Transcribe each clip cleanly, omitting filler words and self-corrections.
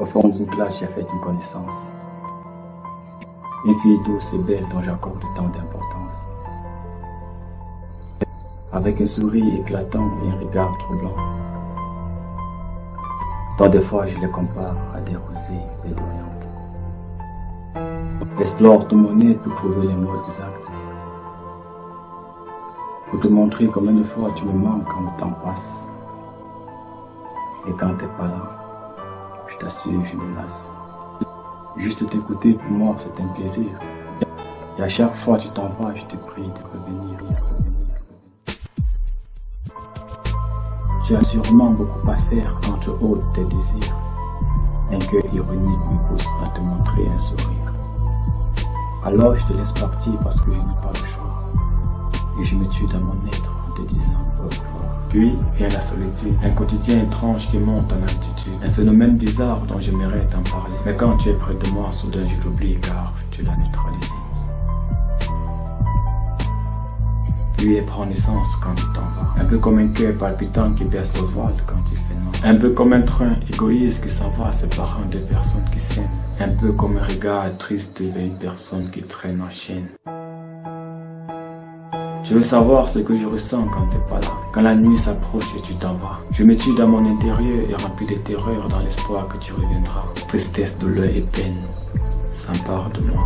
Au fond d'une classe, j'ai fait une connaissance. Une fille douce et belle dont j'accorde tant d'importance. Avec un sourire éclatant et un regard troublant. Tant de fois, je les compare à des rosées verdoyantes. J'explore tout mon être pour trouver les mots exacts. Pour te montrer combien de fois tu me manques quand le temps passe. Et quand t'es pas là, je t'assure, je me lasse. Juste t'écouter, pour moi, c'est un plaisir. Et à chaque fois que tu t'en vas, je te prie de revenir. Tu as sûrement beaucoup à faire entre autres tes désirs. Un cœur ironique me pousse à te montrer un sourire. Alors je te laisse partir parce que je n'ai pas le choix. Et je me tue dans mon être en te disant au revoir. Puis vient la solitude, un quotidien étrange qui monte en altitude. Un phénomène bizarre dont j'aimerais t'en parler. Mais quand tu es près de moi, soudain je l'oublie car tu l'as neutralisé. Puis elle prend naissance quand tu t'en vas. Un peu comme un cœur palpitant qui baisse le voile quand il fait noir. Un peu comme un train égoïste qui s'en va séparant deux personnes qui s'aiment. Un peu comme un regard triste vers une personne qui traîne en chaîne. Je veux savoir ce que je ressens quand t'es pas là. Quand la nuit s'approche et tu t'en vas. Je me tue dans mon intérieur et rempli de terreur dans l'espoir que tu reviendras. Tristesse, douleur et peine s'emparent de moi.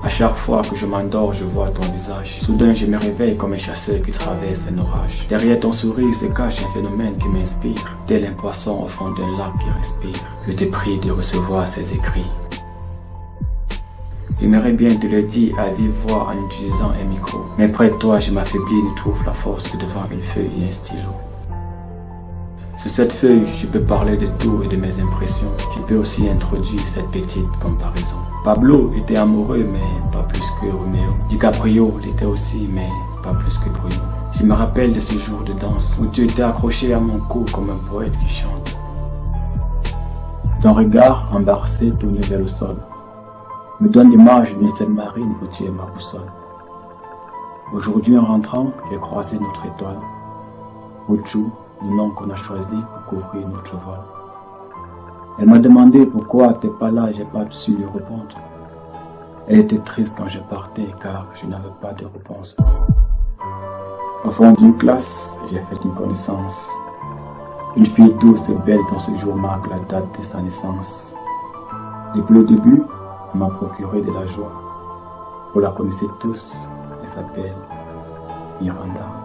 À chaque fois que je m'endors, je vois ton visage. Soudain, je me réveille comme un chasseur qui traverse un orage. Derrière ton sourire se cache un phénomène qui m'inspire. Tel un poisson au fond d'un lac qui respire. Je te prie de recevoir ces écrits. J'aimerais bien te le dire à vive voix en utilisant un micro. Mais près de toi, je m'affaiblis et ne trouve la force que devant une feuille et un stylo. Sur cette feuille, je peux parler de tout et de mes impressions. Je peux aussi introduire cette petite comparaison. Pablo était amoureux, mais pas plus que Roméo. DiCaprio l'était aussi, mais pas plus que Bruno. Je me rappelle de ce jour de danse où tu étais accroché à mon cou comme un poète qui chante. Ton regard embarrassé tourné vers le sol me donne l'image d'une scène marine où tu es ma boussole. Aujourd'hui, en rentrant, j'ai croisé notre étoile. Uchuu, le nom qu'on a choisi pour couvrir notre vol. Elle m'a demandé pourquoi t'es pas là, j'ai pas su lui répondre. Elle était triste quand je partais car je n'avais pas de réponse. Au fond d'une classe, j'ai fait une connaissance. Une fille douce et belle dont ce jour marque la date de sa naissance. Depuis le début, elle m'a procuré de la joie. Vous la connaissez tous, elle s'appelle Miranda.